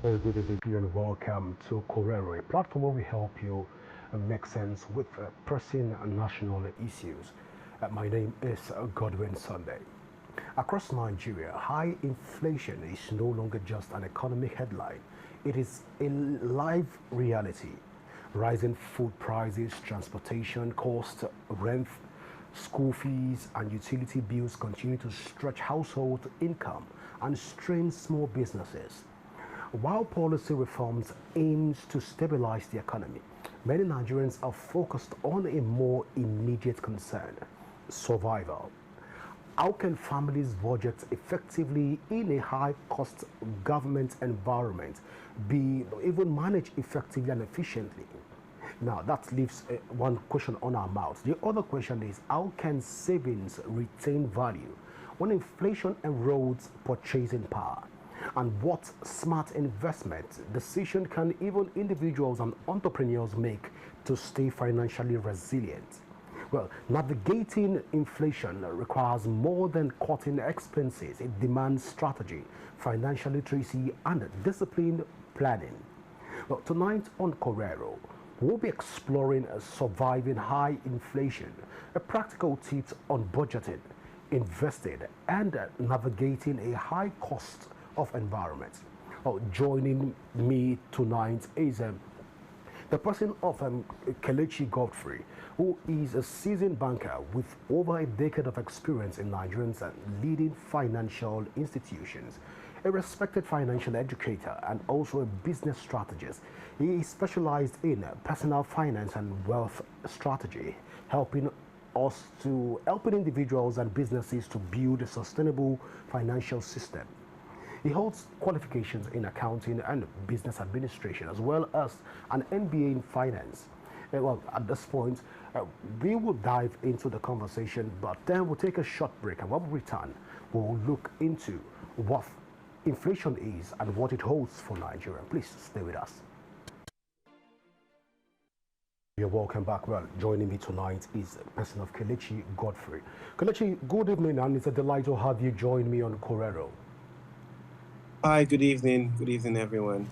Good evening and welcome to Corero, a platform where we help you make sense with pressing national issues. My name is Godwin Sunday. Across Nigeria, high inflation is no longer just an economic headline, it is a live reality. Rising food prices, transportation costs, rent, school fees, and utility bills continue to stretch household income and strain small businesses. While policy reforms aims to stabilize the economy, many Nigerians are focused on a more immediate concern: survival. How can families budget effectively in a high cost government environment, be even manage effectively and efficiently? Now that leaves one question on our mouth. The other question is, how can savings retain value when inflation erodes purchasing power? And what smart investment decision can even individuals and entrepreneurs make to stay financially resilient? Well, navigating inflation requires more than cutting expenses. It demands strategy, financial literacy, and disciplined planning. Well, tonight on Correro, we'll be exploring surviving high inflation, practical tips on budgeting, investing, and navigating a high cost of environment. Oh, joining me tonight is the person of Kelechi Godfrey, who is a seasoned banker with over a decade of experience in Nigerians and leading financial institutions, a respected financial educator, and also a business strategist. He is specialized in personal finance and wealth strategy, helping individuals and businesses to build a sustainable financial system. He holds qualifications in accounting and business administration, as well as an MBA in finance. Well, at this point, we will dive into the conversation, but then we'll take a short break. And when we return, we'll look into what inflation is and what it holds for Nigeria. Please stay with us. You're welcome back. Well, joining me tonight is the person of Kelechi Godfrey. Kelechi, good evening, and it's a delight to have you join me on Correro. Hi, good evening. Good evening, everyone.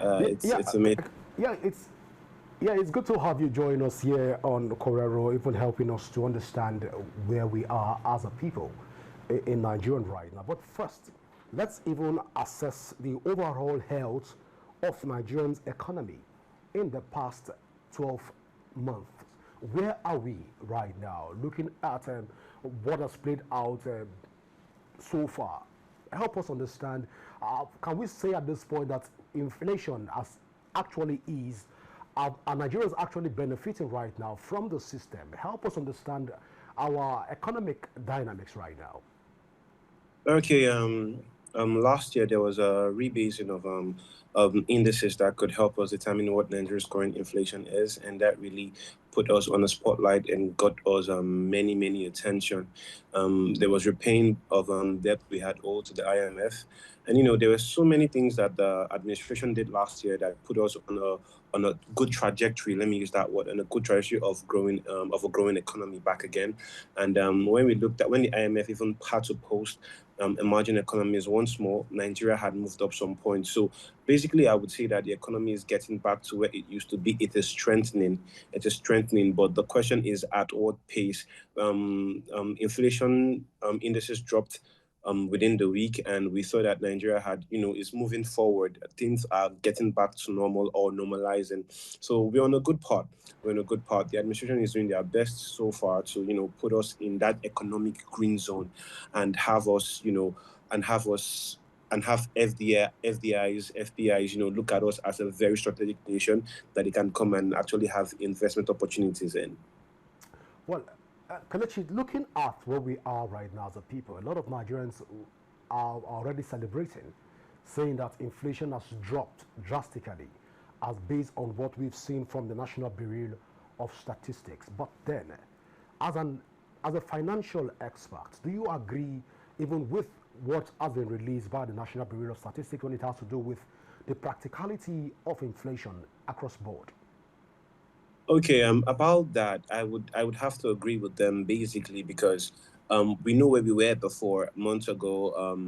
Yeah, It's yeah, it's amazing. yeah, it's good to have you join us here on Corero, even helping us to understand where we are as a people in Nigeria right now. But first, let's even assess the overall health of Nigerians' economy in the past 12 months. Where are we right now? Looking at what has played out so far, help us understand. Can we say at this point that inflation has actually eased? Are Nigerians actually benefiting right now from the system? Help us understand our economic dynamics right now. Okay. Last year there was a rebasing of indices that could help us determine what Nigeria's current inflation is, and that really put us on the spotlight and got us many attention. There was repaying of debt we had owed to the IMF, and there were so many things that the administration did last year that put us on a good trajectory. Let me use that word, on a good trajectory of a growing economy back again. And when the IMF even had to post emerging economies once more, Nigeria had moved up some points. So basically, I would say that the economy is getting back to where it used to be. It is strengthening. It is strengthening. But the question is, at what pace? Inflation indices dropped within the week, and we saw that Nigeria is moving forward. Things are getting back to normal or normalizing. So we're on a good path. We're on a good path. The administration is doing their best so far to, put us in that economic green zone and have us, and have us and have FDIs, look at us as a very strategic nation that they can come and actually have investment opportunities in. Well, Kelechi, looking at where we are right now as a people, a lot of Nigerians are already celebrating, saying that inflation has dropped drastically, as based on what we've seen from the National Bureau of Statistics. But then, as an as a financial expert, do you agree even with what has been released by the National Bureau of Statistics when it has to do with the practicality of inflation across board? Okay, about that, I would have to agree with them basically because we know where we were before months ago.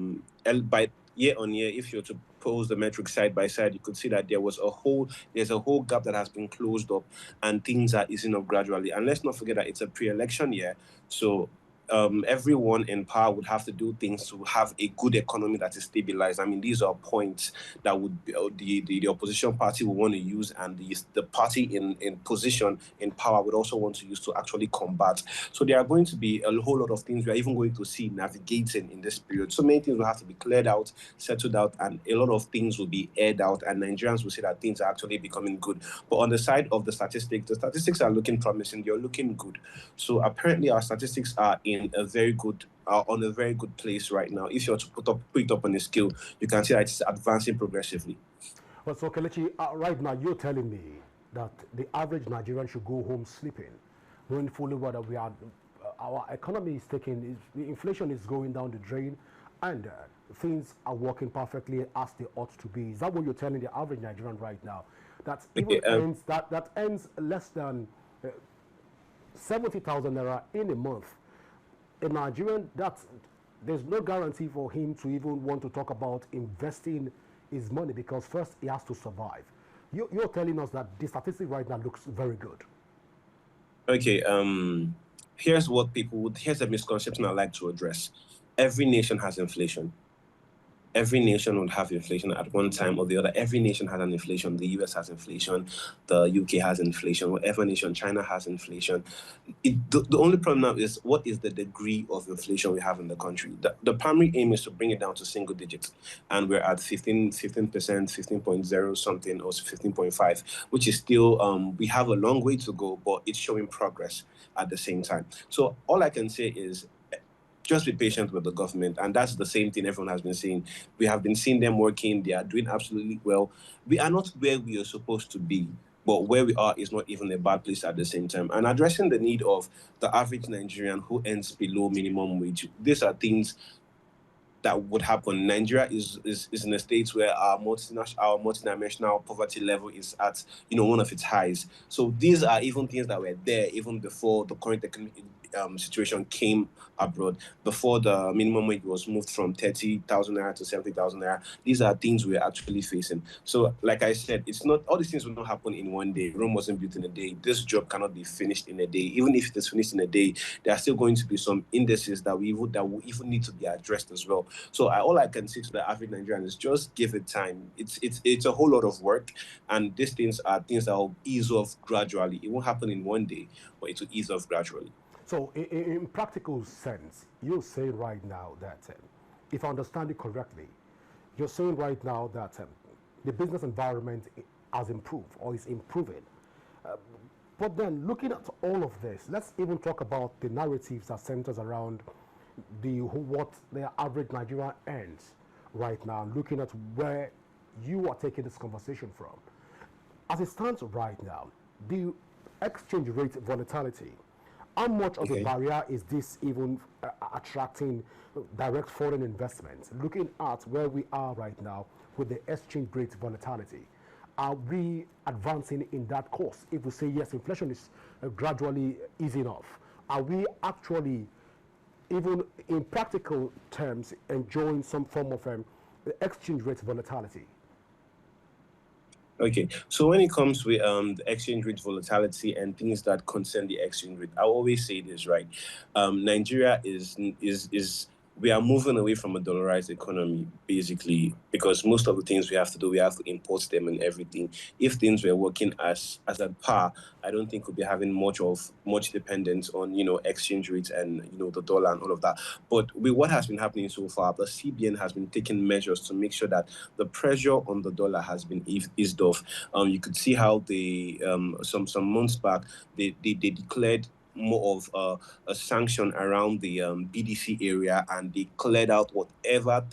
By year on year, if you're to pose the metrics side by side, you could see that there's a whole gap that has been closed up, and things are easing up gradually. And let's not forget that it's a pre-election year, so everyone in power would have to do things to have a good economy that is stabilized. I mean, these are points that would the opposition party will want to use, and the party in position in power would also want to use to actually combat. So there are going to be a whole lot of things we are even going to see navigating in this period. So many things will have to be cleared out, settled out, and a lot of things will be aired out, and Nigerians will say that things are actually becoming good. But on the side of the statistics are looking promising. They're looking good. So apparently our statistics are on a very good place right now. If you're to put it up on a scale, you can see that it's advancing progressively. Well, so Kelechi, right now you're telling me that the average Nigerian should go home sleeping, knowing fully well that our economy is the inflation is going down the drain, and things are working perfectly as they ought to be. Is that what you're telling the average Nigerian right now? That even Okay, ends less than 70,000 naira in a month. A Nigerian, there's no guarantee for him to even want to talk about investing his money, because first he has to survive. You're telling us that the statistic right now looks very good. okay. Here's a misconception I like to address. Every nation has inflation. Every nation would have inflation at one time or the other. Every nation has an inflation. The US has inflation. The UK has inflation. Whatever nation, China has inflation. The only problem now is what is the degree of inflation we have in the country. The primary aim is to bring it down to single digits. And we're at 15%, 15.0 something, or 15.5, which is still, we have a long way to go, but it's showing progress at the same time. So all I can say is, just be patient with the government. And that's the same thing everyone has been saying. We have been seeing them working. They are doing absolutely well. We are not where we are supposed to be, but where we are is not even a bad place at the same time. And addressing the need of the average Nigerian who earns below minimum wage, these are things that would happen. Nigeria is in a state where our multinational poverty level is at one of its highs. So these are even things that were there even before the current economic situation came abroad, before the minimum wage was moved from 30,000 naira to 70,000 naira. These are things we're actually facing. So, like I said, it's not all these things will not happen in one day. Rome wasn't built in a day. This job cannot be finished in a day. Even if it is finished in a day, there are still going to be some indices that will even need to be addressed as well. So, all I can say to the average Nigerian is just give it time. It's a whole lot of work, and these things are things that will ease off gradually. It won't happen in one day, but it will ease off gradually. So, in practical sense, you're saying right now that, if I understand it correctly, you're saying right now that the business environment has improved or is improving. But then, looking at all of this, let's even talk about the narratives that centers around what the average Nigerian earns right now. Looking at where you are taking this conversation from, as it stands right now, the exchange rate volatility. How much of a barrier is this even attracting direct foreign investments? Looking at where we are right now with the exchange rate volatility, are we advancing in that course? If we say yes, inflation is gradually easing off, are we actually, even in practical terms, enjoying some form of exchange rate volatility? Okay, so when it comes with the exchange rate volatility and things that concern the exchange rate, I always say this, right? Nigeria is we are moving away from a dollarized economy, basically, because most of the things we have to do, we have to import them and everything. If things were working as a par, I don't think we'll be having much dependence on exchange rates and the dollar and all of that. But with what has been happening so far, the CBN has been taking measures to make sure that the pressure on the dollar has been eased off. You could see how they some months back they declared more of a sanction around the BDC area, and they cleared out whatever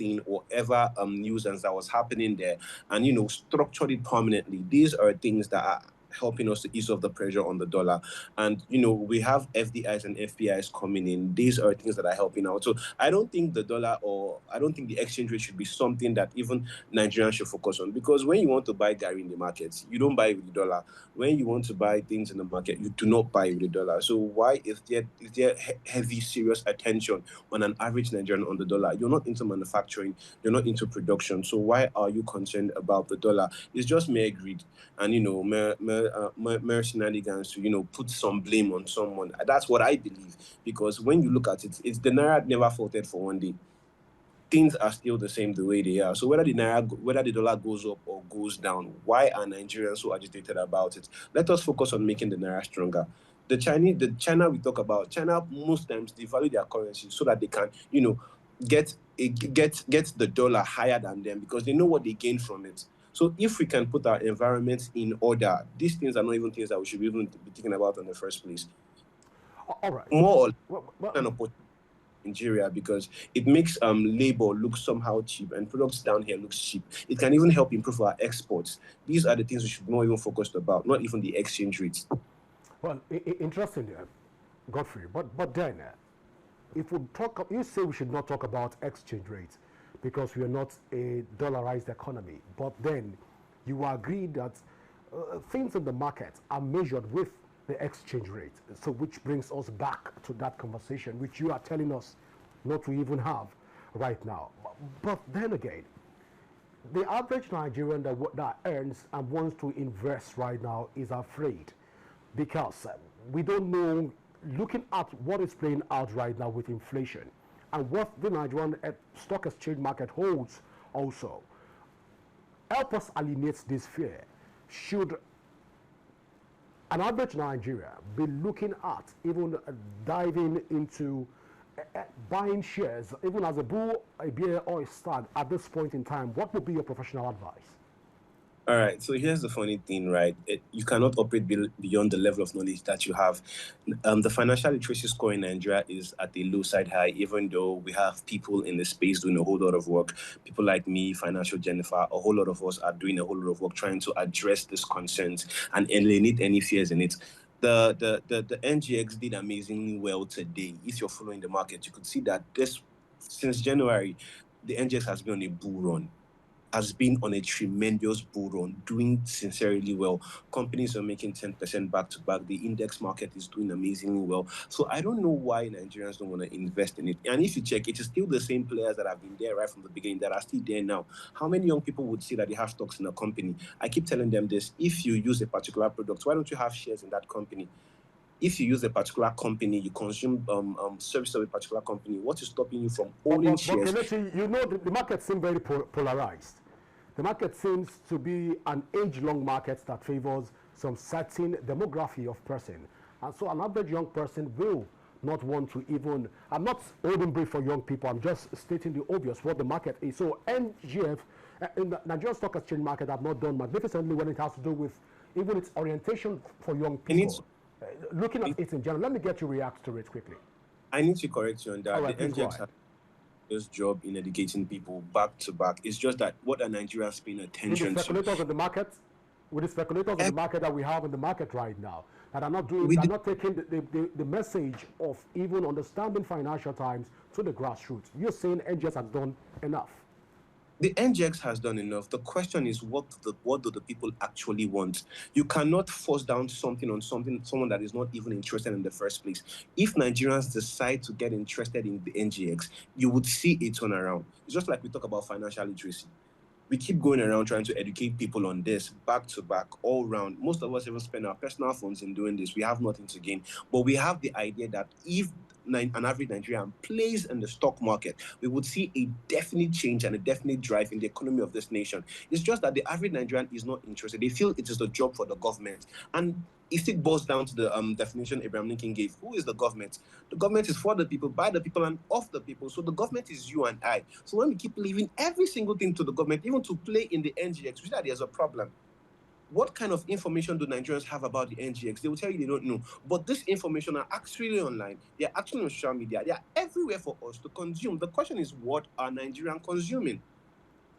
nuisance that was happening there, and structured it permanently. These are things that are helping us to ease off the pressure on the dollar. And, you know, we have FDIs and FPIs coming in. These are things that are helping out. So I don't think the dollar, or I don't think the exchange rate should be something that even Nigerians should focus on. Because when you want to buy Gary in the markets, you don't buy it with the dollar. When you want to buy things in the market, you do not buy it with the dollar. So why is there heavy, serious attention on an average Nigerian on the dollar? You're not into manufacturing, you're not into production. So why are you concerned about the dollar? It's just mere greed and, you know, mere shenanigans to, you know, put some blame on someone. That's what I believe. Because when you look at it, it's the Naira never faltered for one day. Things are still the same the way they are. So whether the dollar goes up or goes down, why are Nigerians so agitated about it? Let us focus on making the Naira stronger. The China we talk about, China most times they value their currency so that they can, you know, get the dollar higher than them because they know what they gain from it. So if we can put our environment in order, these things are not even things that we should even be thinking about in the first place. All right. More kind of Nigeria, because it makes labor look somehow cheap and products down here looks cheap. It can even help improve our exports. These are the things we should not even focus about, not even the exchange rates. Well, interesting, Godfrey. But then, if we talk, you say we should not talk about exchange rates because we are not a dollarized economy. But then, you agree that things in the market are measured with the exchange rate. So, which brings us back to that conversation, which you are telling us not to even have right now. But then again, the average Nigerian that earns and wants to invest right now is afraid because we don't know, looking at what is playing out right now with inflation and what the Nigerian stock exchange market holds also. Help us alienate this fear. Should an average Nigerian be looking at even diving into buying shares, even as a bull, a bear, or a stag at this point in time? What would be your professional advice? All right, so here's the funny thing, right? You cannot operate beyond the level of knowledge that you have. The financial literacy score in Nigeria is at a low side high, even though we have people in the space doing a whole lot of work. People like me, Financial Jennifer, a whole lot of us are doing a whole lot of work trying to address these concerns and eliminate any fears in it. The NGX did amazingly well today. If you're following the market, you could see that since January, the NGX has been on a bull run. Has been on a tremendous bull run, doing sincerely well. Companies are making 10% back to back. The index market is doing amazingly well. So I don't know why Nigerians don't want to invest in it. And if you check, it is still the same players that have been there right from the beginning that are still there now. How many young people would say that they have stocks in a company? I keep telling them this: if you use a particular product, why don't you have shares in that company? If you use a particular company, you consume service of a particular company, what is stopping you from owning shares? But Kelechi, you know, the market seems very polarized. The market seems to be an age-long market that favors some certain demography of person. And so an average young person will not want to even, I'm not holding brief for young people, I'm just stating the obvious, what the market is. So NGF, in the Nigerian Stock Exchange market, have not done magnificently when it has to do with even its orientation for young people. Looking at it in general, let me get you react to it quickly. I need to correct you on that. All right, the NGX has this job in educating people back to back. It's just that what are Nigerians paying attention with the speculators in the market, with the speculators in the market that we have in the market right now, that are not doing, are not taking the message of even understanding financial times to the grassroots. You're saying NGX has done enough. The NGX has done enough. The question is, what do the people actually want? You cannot force down something on someone that is not even interested in the first place. If Nigerians decide to get interested in the NGX, you would see a turnaround. It's just like we talk about financial literacy. We keep going around trying to educate people on this back to back, all round. Most of us even spend our personal funds in doing this. We have nothing to gain. But we have the idea that if an average Nigerian plays in the stock market, we would see a definite change and a definite drive in the economy of this nation. It's just that the average Nigerian is not interested. They feel it is the job for the government. And if it boils down to the definition Abraham Lincoln gave, who is the government? The government is for the people, by the people, and of the people. So the government is you and I. So when we keep leaving every single thing to the government, even to play in the NGX, we see that there's a problem. What kind of information do Nigerians have about the NGX? They will tell you they don't know. But this information are actually online. They are actually on social media. They are everywhere for us to consume. The question is, what are Nigerians consuming?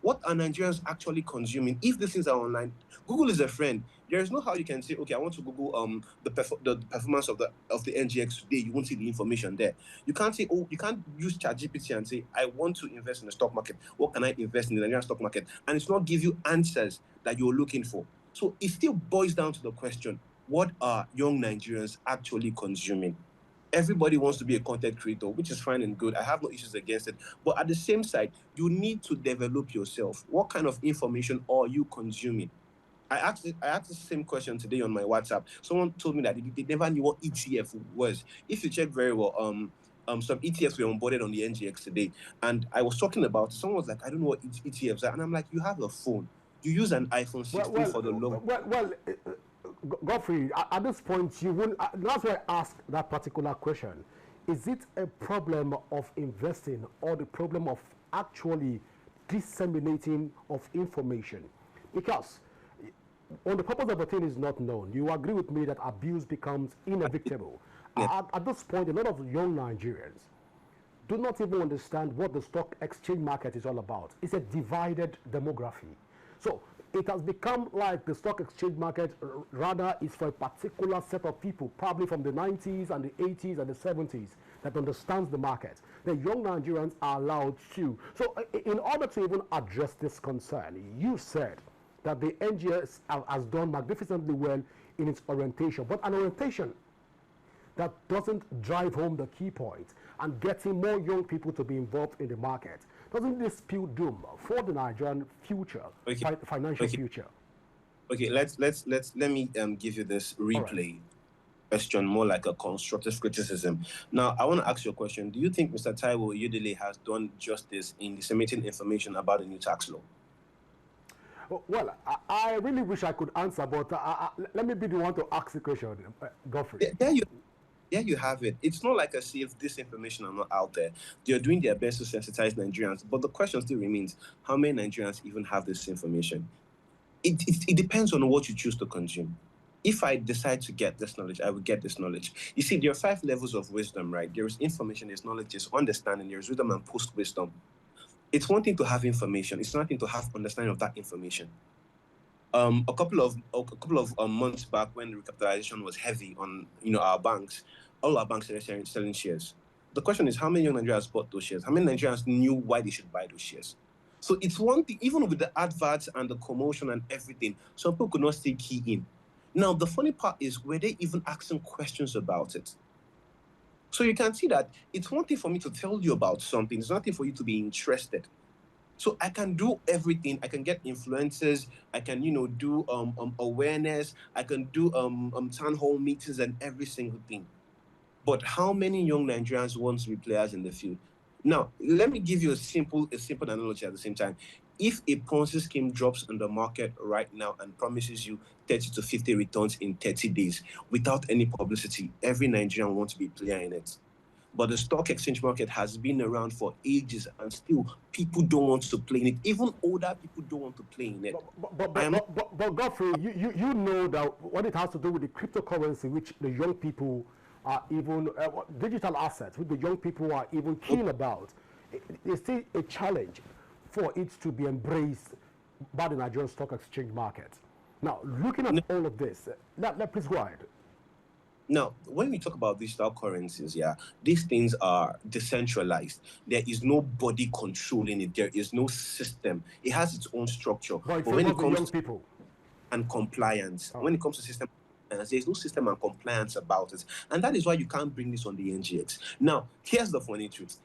What are Nigerians actually consuming? If these things are online, Google is a friend. There is no how you can say, okay, I want to Google the performance of the NGX today. You won't see the information there. You can't say, oh, you can't use ChatGPT and say, I want to invest in the stock market. What can I invest in the Nigerian stock market? And it's not give you answers that you're looking for. So it still boils down to the question, what are young Nigerians actually consuming? Everybody wants to be a content creator, which is fine and good. I have no issues against it. But at the same side, you need to develop yourself. What kind of information are you consuming? I asked the same question today on my WhatsApp. Someone told me that they never knew what ETF was. If you check very well, some ETFs were onboarded on the NGX today, and I was talking about. Someone was like, "I don't know what ETFs are," and I'm like, "You have a phone. You use an iPhone 16 for the low." Godfrey, at this point, you will. That's why I asked that particular question. Is it a problem of investing or the problem of actually disseminating of information? Because when the purpose of a thing is not known, you agree with me that abuse becomes inevitable. Yeah. At this point, a lot of young Nigerians do not even understand what the stock exchange market is all about. It's a divided demography. So it has become like the stock exchange market rather is for a particular set of people, probably from the 90s and the 80s and the 70s, that understands the market. The young Nigerians are allowed to. So in order to even address this concern, you said that the NGS has done magnificently well in its orientation, but an orientation that doesn't drive home the key point and getting more young people to be involved in the market, doesn't this spell doom for the Nigerian future, financial future? Okay, let me give you this replay question, more like a constructive criticism. Now, I want to ask you a question. Do you think Mr. Taiwo Oyedele has done justice in disseminating information about the new tax law? Well, I really wish I could answer, but let me be the one to ask the question, Godfrey. There you have it. It's not like as if this information are not out there. They're doing their best to sensitize Nigerians, but the question still remains, how many Nigerians even have this information? It depends on what you choose to consume. If I decide to get this knowledge, I will get this knowledge. You see, there are 5 levels of wisdom, right? There is information, there's knowledge, there's understanding, there's wisdom and post-wisdom. It's one thing to have information. It's another thing to have understanding of that information. A couple of months back, when the recapitalization was heavy on our banks, all our banks started selling shares. The question is, how many young Nigerians bought those shares? How many Nigerians knew why they should buy those shares? So it's one thing, even with the adverts and the commotion and everything, some people could not stay key in. Now, the funny part is, were they even asking questions about it? So you can see that it's one thing for me to tell you about something. It's nothing for you to be interested. So I can do everything. I can get influencers. I can, do awareness. I can do town hall meetings and every single thing. But how many young Nigerians want to be players in the field? Now, let me give you a simple analogy at the same time. If a Ponzi scheme drops on the market right now and promises you 30 to 50 returns in 30 days without any publicity, every Nigerian wants to be a player in it. But the stock exchange market has been around for ages, and still people don't want to play in it. Even older people don't want to play in it. But Godfrey, you know that when it has to do with the cryptocurrency, which the young people are even, digital assets, which the young people are even keen about, it's still a challenge for it to be embraced by the Nigerian stock exchange market. Now, looking at all of this, please go ahead. Now, when we talk about digital currencies, these things are decentralized. There is nobody controlling it. There is no system. It has its own structure. But when it comes to people and compliance, when it comes to system, there's no system and compliance about it. And that is why you can't bring this on the NGX. Now, here's the funny truth.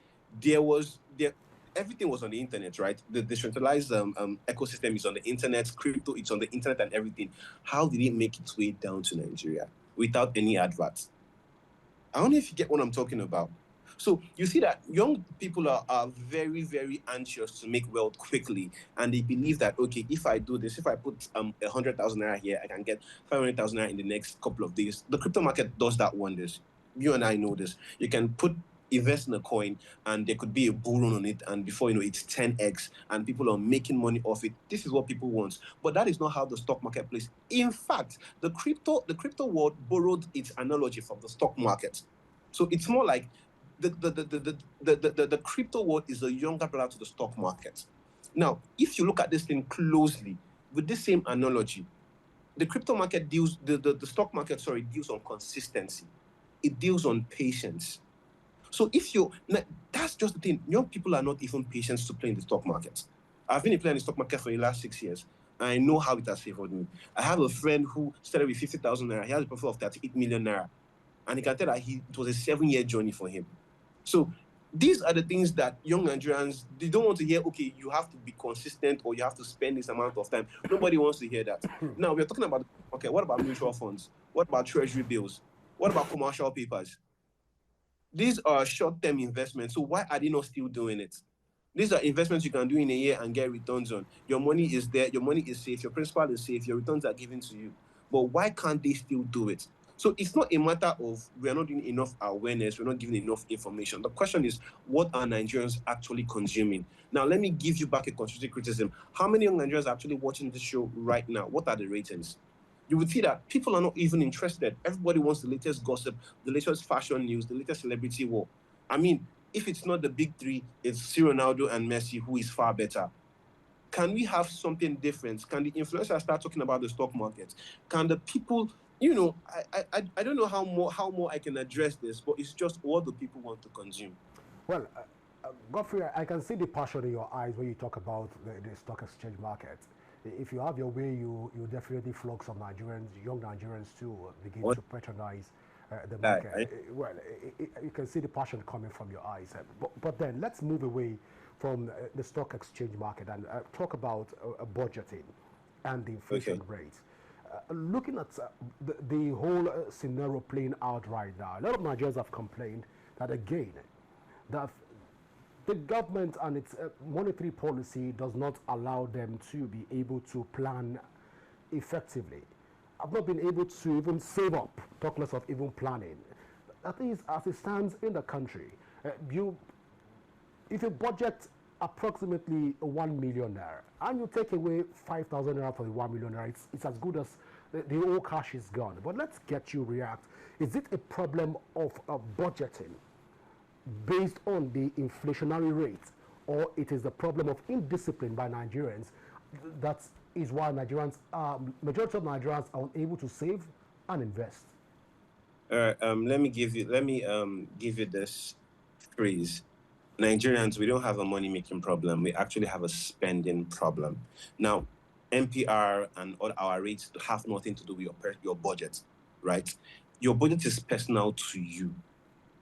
Everything was on the internet, right? The decentralized ecosystem is on the internet, crypto, it's on the internet and everything. How did it make its way down to Nigeria without any adverts? I don't know if you get what I'm talking about. So you see that young people are very, very anxious to make wealth quickly. And they believe that, okay, if I do this, if I put 100,000 naira here, I can get 500,000 naira in the next couple of days. The crypto market does that wonders. You and I know this. You can invest in a coin and there could be a bull run on it, and before you know it's 10x and people are making money off it. This is what people want, but that is not how the stock market plays. In fact, the crypto world borrowed its analogy from the stock market. So it's more like the crypto world is a younger brother to the stock market. Now, if you look at this thing closely, with this same analogy, the crypto market deals, the stock market, sorry, deals on consistency. It deals on patience. So that's just the thing. Young people are not even patient to play in the stock market. I've been a player in the stock market for the last 6 years. And I know how it has favored me. I have a friend who started with 50,000 naira. He has a profit of 38 million naira. And he can tell that it was a 7-year journey for him. So these are the things that young Nigerians, they don't want to hear, okay, you have to be consistent or you have to spend this amount of time. Nobody wants to hear that. Now, we're talking about, okay, what about mutual funds? What about treasury bills? What about commercial papers? These are short-term investments. So why are they not still doing it? These are investments you can do in a year and get returns on. Your money is there. Your money is safe. Your principal is safe. Your returns are given to you. But why can't they still do it? So it's not a matter of we're not doing enough awareness. We're not giving enough information. The question is, what are Nigerians actually consuming? Now, let me give you back a constructive criticism. How many young Nigerians are actually watching this show right now? What are the ratings? You would see that people are not even interested. Everybody wants the latest gossip, the latest fashion news, the latest celebrity war. I mean, if it's not the big three, it's Ronaldo and Messi, who is far better. Can we have something different? Can the influencers start talking about the stock market? Can the people, I don't know how more I can address this, but it's just what the people want to consume. Well, Godfrey, I can see the passion in your eyes when you talk about the stock exchange market. If you have your way, you definitely flog some Nigerians, young Nigerians too, begin to patronize the market. You can see the passion coming from your eyes. But then let's move away from the stock exchange market and talk about budgeting and the inflation rate. Looking at the whole scenario playing out right now, a lot of Nigerians have complained that again, that the government and its monetary policy does not allow them to be able to plan effectively. I've not been able to even save up, talk less of even planning. That is, as it stands in the country, if you budget approximately 1 million naira and you take away 5,000 naira for the 1 million naira, it's as good as the whole cash is gone. But let's get you react. Is it a problem of budgeting based on the inflationary rate, or it is the problem of indiscipline by Nigerians? That is why Nigerians, majority of Nigerians are unable to save and invest. Let me give you this phrase. Nigerians, we don't have a money-making problem. We actually have a spending problem. Now, NPR and all our rates have nothing to do with your budget, right? Your budget is personal to you.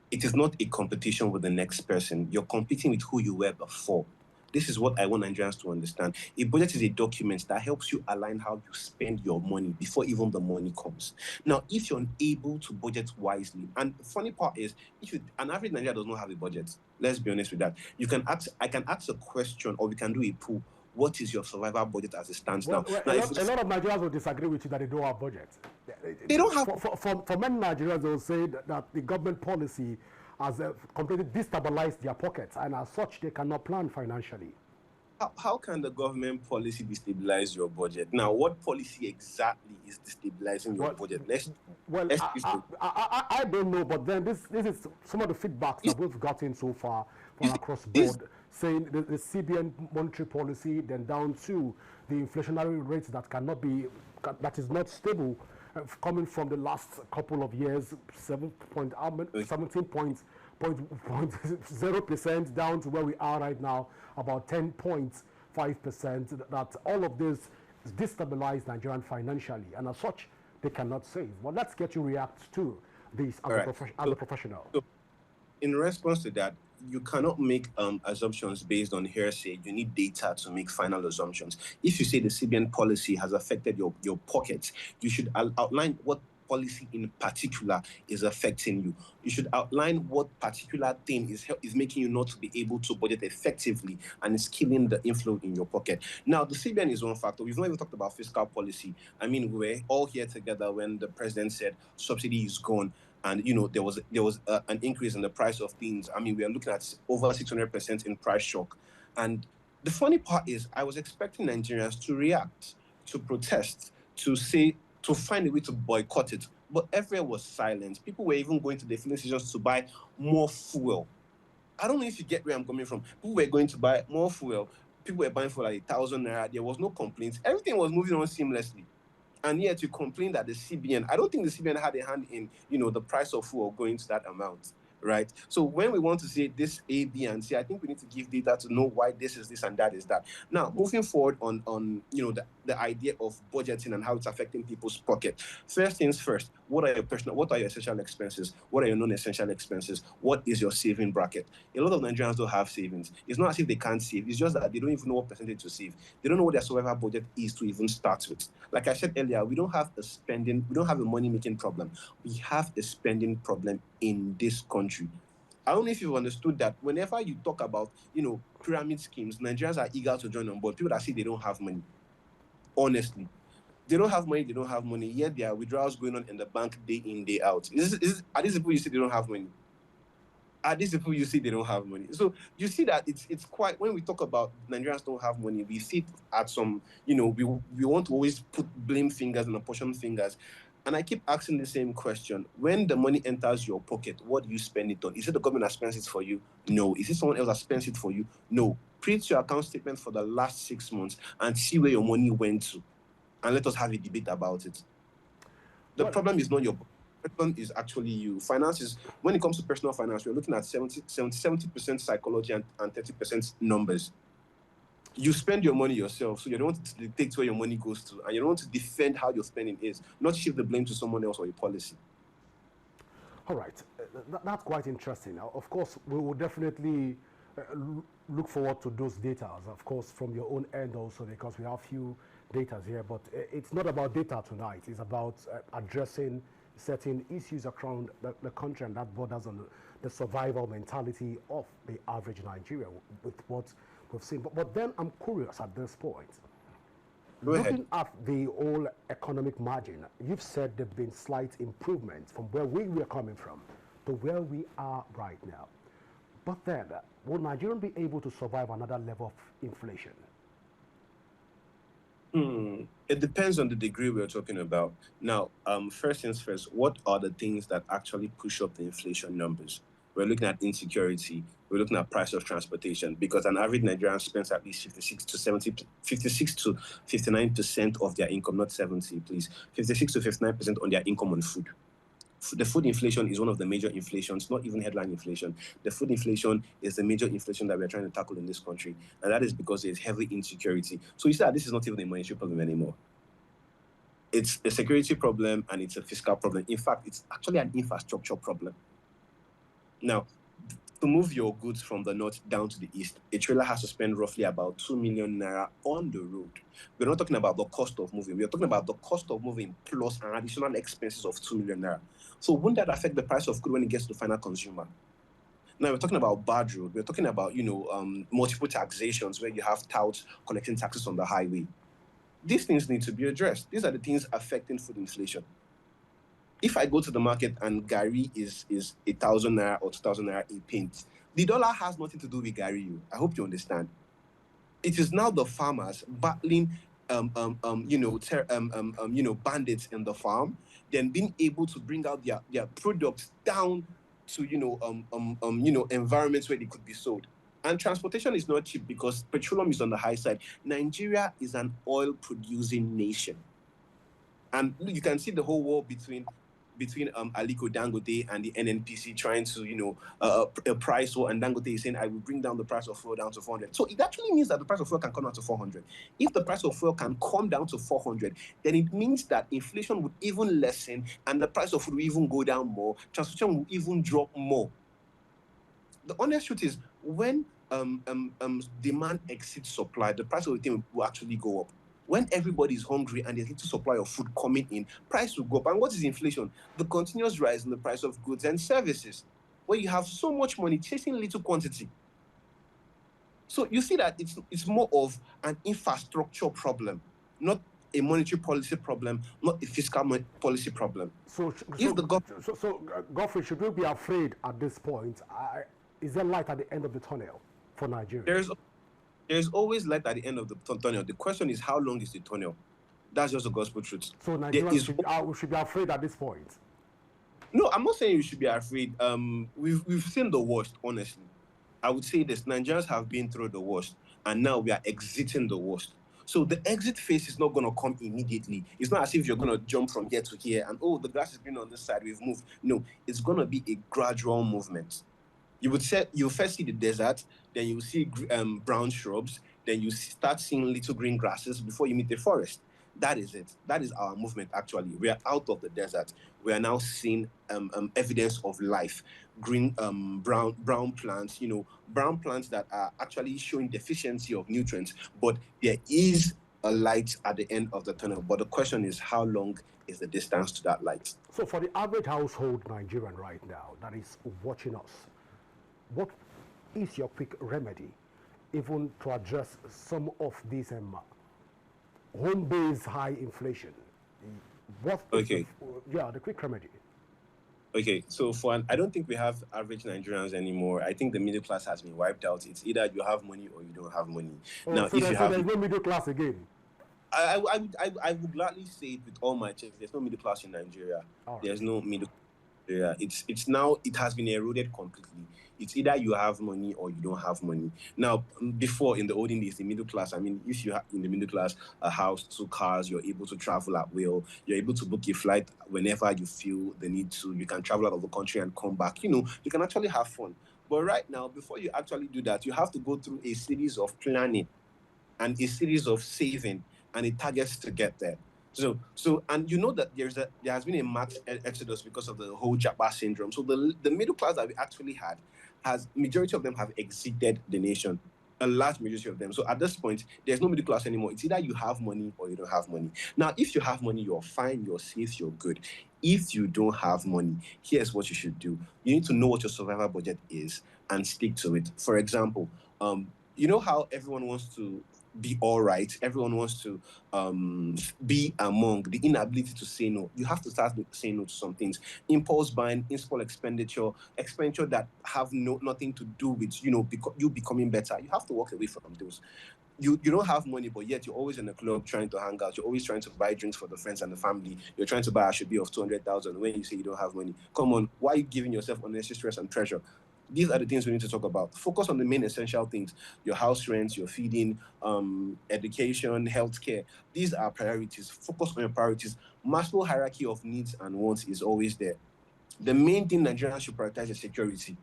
It is not a competition with the next person. You're competing with who you were before. This is what I want Nigerians to understand. A budget is a document that helps you align how you spend your money before even the money comes. Now, if you're unable to budget wisely, and the funny part is, an average Nigerian does not have a budget. Let's be honest with that. I can ask a question, or we can do a poll. What is your survival budget as it stands now? A lot of Nigerians will disagree with you that they don't have budget. They don't have. For many Nigerians, they will say that the government policy has completely destabilized their pockets, and as such, they cannot plan financially. How can the government policy destabilize your budget? Now, what policy exactly is destabilizing your budget? I don't know, but then this is some of the feedbacks that we've gotten so far from across board, saying the CBN monetary policy, then down to the inflationary rates that is not stable, coming from the last couple of years, 17.0% down to where we are right now, about 10.5%. That all of this destabilize Nigerian financially, and as such, they cannot save. Well, let's get you react to this as a professional. So, in response to that, you cannot make assumptions based on hearsay. You need data to make final assumptions. If you say the CBN policy has affected your pockets, you should outline what policy in particular is affecting you. You should outline what particular thing is making you not to be able to budget effectively and is killing the inflow in your pocket. Now, the CBN is one factor. We've not even talked about fiscal policy. I mean, we were all here together when the president said subsidy is gone. And, there was an increase in the price of things. I mean, we are looking at over 600% in price shock. And the funny part is I was expecting Nigerians to react, to protest, to find a way to boycott it. But everywhere was silent. People were even going to the filling stations to buy more fuel. I don't know if you get where I'm coming from. People were going to buy more fuel. people were buying for like 1,000 naira. There was no complaints. Everything was moving on seamlessly. And yet you complain that the CBN, I don't think the CBN had a hand in, the price of fuel going to that amount, right? So when we want to say this A, B, and C, I think we need to give data to know why this is this and that is that. Now, moving forward on the idea of budgeting and how it's affecting people's pocket. First things first, what are your essential expenses? What are your non-essential expenses? What is your saving bracket? A lot of Nigerians don't have savings. It's not as if they can't save. It's just that they don't even know what percentage to save. They don't know what their survival budget is to even start with. Like I said earlier, we don't have a money-making problem. We have a spending problem in this country. I don't know if you've understood that whenever you talk about, pyramid schemes, Nigerians are eager to join on board. People that say they don't have money. Honestly. They don't have money, yet there are withdrawals going on in the bank day in, day out. Are these people you say they don't have money? Are these people you see they don't have money? So you see that it's quite, when we talk about Nigerians don't have money, we see it at some, we want to always put blame fingers and apportion fingers. And I keep asking the same question. When the money enters your pocket, what do you spend it on? Is it the government that spends it for you? No. Is it someone else that spends it for you? No. Print your account statement for the last 6 months and see where your money went to. And let us have a debate about it. The problem is not your problem, is actually you. Finances, when it comes to personal finance, we're looking at 70% psychology and 30% numbers. You spend your money yourself, so you don't want to dictate where your money goes to, and you don't want to defend how your spending is, not shift the blame to someone else or a policy. All right, that's quite interesting. Now, of course, we will definitely look forward to those data, of course, from your own end also, because we have few data here, but it's not about data tonight. It's about addressing certain issues around the country, and that borders on the survival mentality of the average Nigerian with what we've seen. But then I'm curious at this point. Looking at the whole economic margin, you've said there have been slight improvements from where we were coming from to where we are right now. But then, will Nigeria be able to survive another level of inflation? It depends on the degree we're talking about. Now, first things first, what are the things that actually push up the inflation numbers? We're looking at insecurity. We're looking at price of transportation, because an average Nigerian spends at least 56 to 59% of their income, not 70, please, 56 to 59% on their income on food. The food inflation is one of the major inflations, not even headline inflation. The food inflation is the major inflation that we're trying to tackle in this country. And that is because there's heavy insecurity. So you see that this is not even a monetary problem anymore. It's a security problem and it's a fiscal problem. In fact, it's actually an infrastructure problem. Now, to move your goods from the north down to the east, a trailer has to spend roughly about 2 million naira on the road. We're not talking about the cost of moving. We're talking about the cost of moving plus an additional expenses of 2 million naira. So wouldn't that affect the price of food when it gets to the final consumer? Now, we're talking about bad road. We're talking about, multiple taxations where you have touts collecting taxes on the highway. These things need to be addressed. These are the things affecting food inflation. If I go to the market and Gary is 1,000 naira or 2,000 naira a pint, the dollar has nothing to do with Gary. I hope you understand. It is now the farmers battling, bandits in the farm, then being able to bring out their products down to environments where they could be sold. And transportation is not cheap because petroleum is on the high side. Nigeria is an oil-producing nation, and you can see the whole war between Aliko Dangote and the NNPC trying to, a price war, and Dangote is saying, I will bring down the price of fuel down to 400. So it actually means that the price of fuel can come down to 400. If the price of fuel can come down to 400, then it means that inflation would even lessen and the price of food will even go down more. Transportation will even drop more. The honest truth is, when demand exceeds supply, the price of the thing will actually go up. When everybody is hungry and there's little supply of food coming in, price will go up. And what is inflation? The continuous rise in the price of goods and services, where you have so much money chasing little quantity. So you see that it's more of an infrastructure problem, not a monetary policy problem, not a fiscal policy problem. So Godfrey, should we be afraid at this point? Is there light at the end of the tunnel for Nigeria? There's always light at the end of the tunnel. The question is, how long is the tunnel? That's just the gospel truth. So Nigeria should be afraid at this point? No, I'm not saying you should be afraid. We've seen the worst, honestly. I would say this: Nigerians have been through the worst. and now we are exiting the worst. So the exit phase is not going to come immediately. It's not as if you're going to jump from here to here and, oh, the grass is green on this side, we've moved. No, it's going to be a gradual movement. You first see the desert, then you see brown shrubs, then you start seeing little green grasses before you meet the forest. That is it. That is our movement, actually. We are out of the desert. We are now seeing evidence of life. Green, brown plants, brown plants that are actually showing deficiency of nutrients, but there is a light at the end of the tunnel. But the question is, how long is the distance to that light? So for the average household Nigerian right now that is watching us, what is your quick remedy even to address some of these home-based high inflation? What is the quick remedy? Okay, so I don't think we have average Nigerians anymore. I think the middle class has been wiped out. It's either you have money or you don't have money. Now, so there's no middle class again. I would gladly say it with all my chest. There's no middle class in Nigeria. Right. There's no middle class. Yeah, it's now, it has been eroded completely. It's either you have money or you don't have money. Now, before, in the olden days, the middle class, I mean, if you have in the middle class a house, 2 cars, you're able to travel at will, you're able to book a flight whenever you feel the need to, you can travel out of the country and come back, you can actually have fun. But right now, before you actually do that, you have to go through a series of planning and a series of saving and a targets to get there. So, and you know that there has been a mass exodus because of the whole Japa syndrome. So the middle class that we actually had, majority of them have exited the nation, a large majority of them. So at this point, there's no middle class anymore. It's either you have money or you don't have money. Now, if you have money, you're fine, you're safe, you're good. If you don't have money, here's what you should do. You need to know what your survival budget is and stick to it. For example, you know how everyone wants to be all right, everyone wants to be among the inability to say no. You have to start saying no to some things. Impulse buying, in-small expenditure that have nothing to do with you becoming better. You have to walk away from those. You don't have money, but yet you're always in the club trying to hang out. You're always trying to buy drinks for the friends and the family. You're trying to buy a should be of 200,000 when you say you don't have money. Come on, why are you giving yourself unnecessary stress and pressure? These are the things we need to talk about. Focus on the main essential things: your house rents, your feeding, education, healthcare. These are priorities. Focus on your priorities. Maslow hierarchy of needs and wants is always there. The main thing Nigerians should prioritize is security.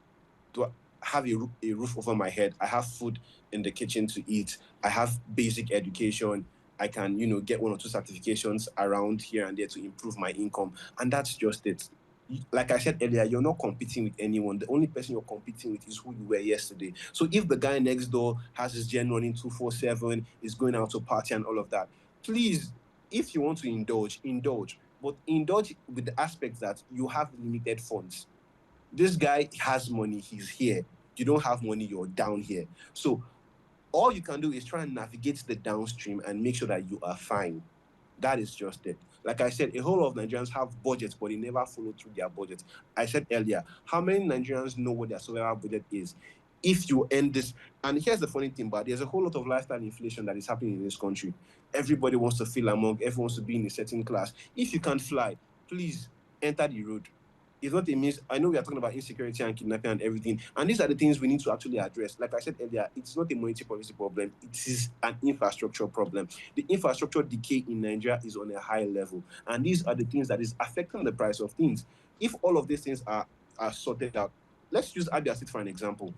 To have a roof over my head, I have food in the kitchen to eat, I have basic education, I can, get 1 or 2 certifications around here and there to improve my income. And that's just it. Like I said earlier, you're not competing with anyone. The only person you're competing with is who you were yesterday. So if the guy next door has his gen running 247, is going out to party and all of that, please, if you want to indulge, but indulge with the aspect that you have limited funds. This guy has money, he's here. You don't have money, you're down here. So all you can do is try and navigate the downstream and make sure that you are fine. That is just it. Like I said, a whole lot of Nigerians have budgets, but they never follow through their budget. I said earlier, how many Nigerians know what their survival budget is? If you end this, and here's the funny thing, but there's a whole lot of lifestyle inflation that is happening in this country. Everybody wants to feel among, everyone wants to be in a certain class. If you can't fly, please enter the road. It's not a means. I know we are talking about insecurity and kidnapping and everything, and these are the things we need to actually address. Like I said earlier, it's not a monetary policy problem, it is an infrastructure problem. The infrastructure decay in Nigeria is on a high level, and these are the things that is affecting the price of things. If all of these things are sorted out, let's use Abia State for an example.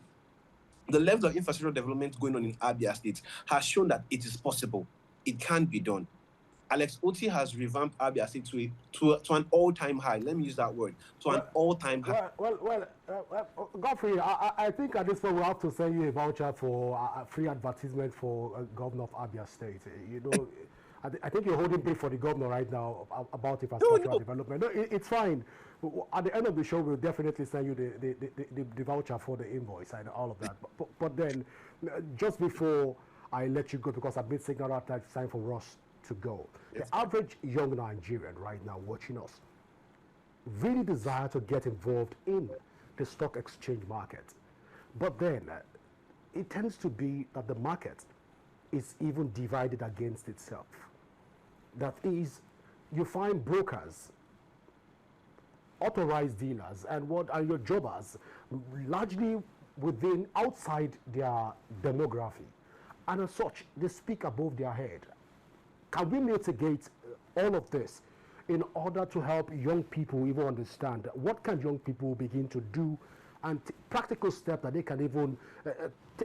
The level of infrastructure development going on in Abia State has shown that it is possible. It can be done. Alex Oti has revamped Abia State to an all-time high. Let me use that word. An all-time high. Godfrey, I think at this point we have to send you a voucher for free advertisement for governor of Abia State. I think you're holding big for the governor right now about infrastructural development. No, it's fine. At the end of the show, we'll definitely send you the voucher for the invoice and all of that. But then, just before I let you go, because I've been signaling out that it's time for us to go. Yes. The average young Nigerian right now watching us really desire to get involved in the stock exchange market. But then it tends to be that the market is even divided against itself. That is, you find brokers, authorized dealers, and your jobbers largely outside their demography. and as such, they speak above their head. Can we mitigate all of this in order to help young people even understand what can young people begin to do and practical steps that they can even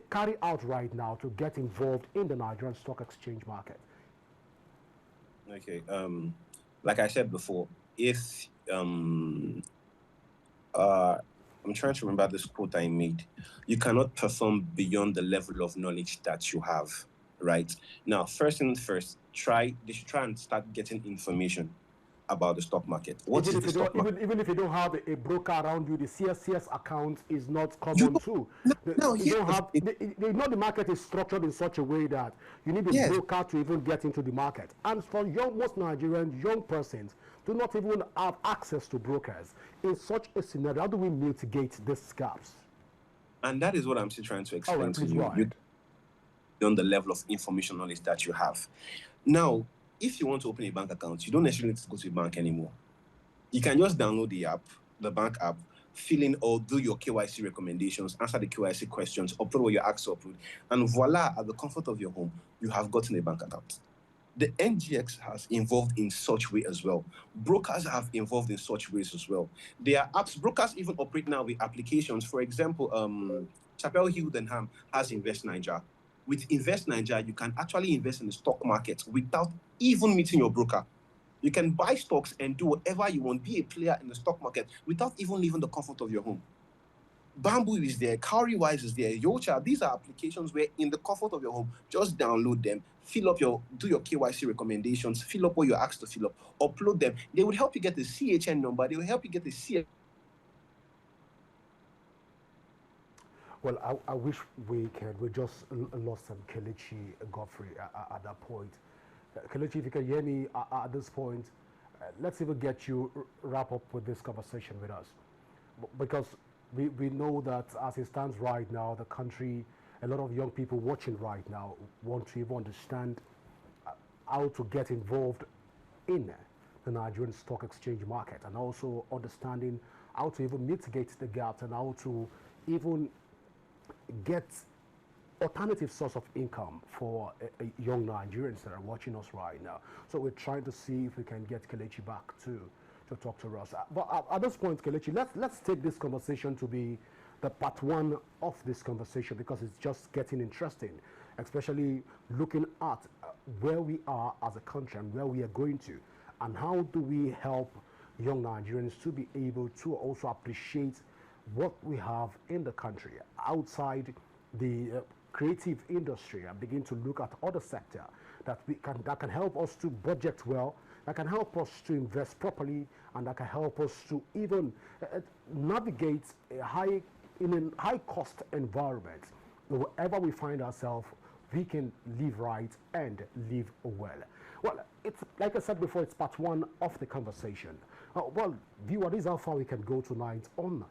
carry out right now to get involved in the Nigerian stock exchange market? Okay. Like I said before, if I'm trying to remember this quote I made. You cannot perform beyond the level of knowledge that you have, right? Now, first things first, they should try and start getting information about the stock market. What Even is if the you stock don't, market? even if you don't have a broker around you, the CSCS account is not You common too. now You here's don't the have, thing. the market is structured in such a way that you need a Yes, broker to even get into the market. And for most Nigerian young persons, do not even have access to brokers. In such a scenario, how do we mitigate these gaps? and that is what I'm still trying to All explain right, to please go you. You ahead. on the level of information knowledge that you have. Now, if you want to open a bank account, you don't necessarily need to go to a bank anymore. You can just download the app, the bank app, fill in or do your KYC recommendations, answer the KYC questions, upload what you're asked to upload, and voila, at the comfort of your home, you have gotten a bank account. The NGX has evolved in such way as well. Brokers have evolved in such ways as well. There are apps, brokers even operate now with applications. For example, Chapel Hill Denham has Invest Niger. With Invest Niger, you can actually invest in the stock market without even meeting your broker. You can buy stocks and do whatever you want, be a player in the stock market without even leaving the comfort of your home. Bamboo is there, Cowrywise is there, Yocha. These are applications where in the comfort of your home, just download them, do your KYC recommendations, fill up what you're asked to fill up, upload them. They will help you get the CHN number, they will help you get the CHN. Well, I wish we can. We just lost some Kelechi Godfrey at that point. Kelechi, if you can hear me at this point, let's even get you wrap up with this conversation with us. Because we know that as it stands right now, the country, a lot of young people watching right now want to even understand how to get involved in the Nigerian stock exchange market, and also understanding how to even mitigate the gaps and how to even get alternative source of income for young Nigerians that are watching us right now. So we're trying to see if we can get Kelechi back to talk to us. But at this point, Kelechi, let's take this conversation to be the part one of this conversation, because it's just getting interesting, especially looking at where we are as a country and where we are going to, and how do we help young Nigerians to be able to also appreciate what we have in the country outside the creative industry, and begin to look at other sector that can help us to budget well, that can help us to invest properly, and that can help us to even navigate in a high cost environment. Wherever we find ourselves, we can live right and live well. Well, it's like I said before, it's part one of the conversation. Well, viewer, this is how far we can go tonight on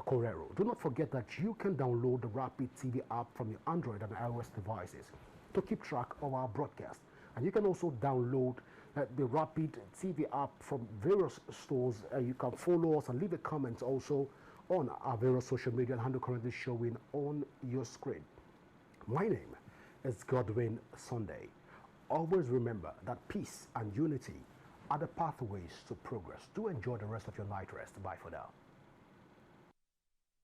Corero. Do not forget that you can download the Rapid TV app from your Android and iOS devices to keep track of our broadcast. And you can also download the Rapid TV app from various stores. You can follow us and leave a comment also on our various social media handle currently showing on your screen. My name is Godwin Sunday. Always remember that peace and unity are the pathways to progress. Do enjoy the rest of your night rest. Bye for now.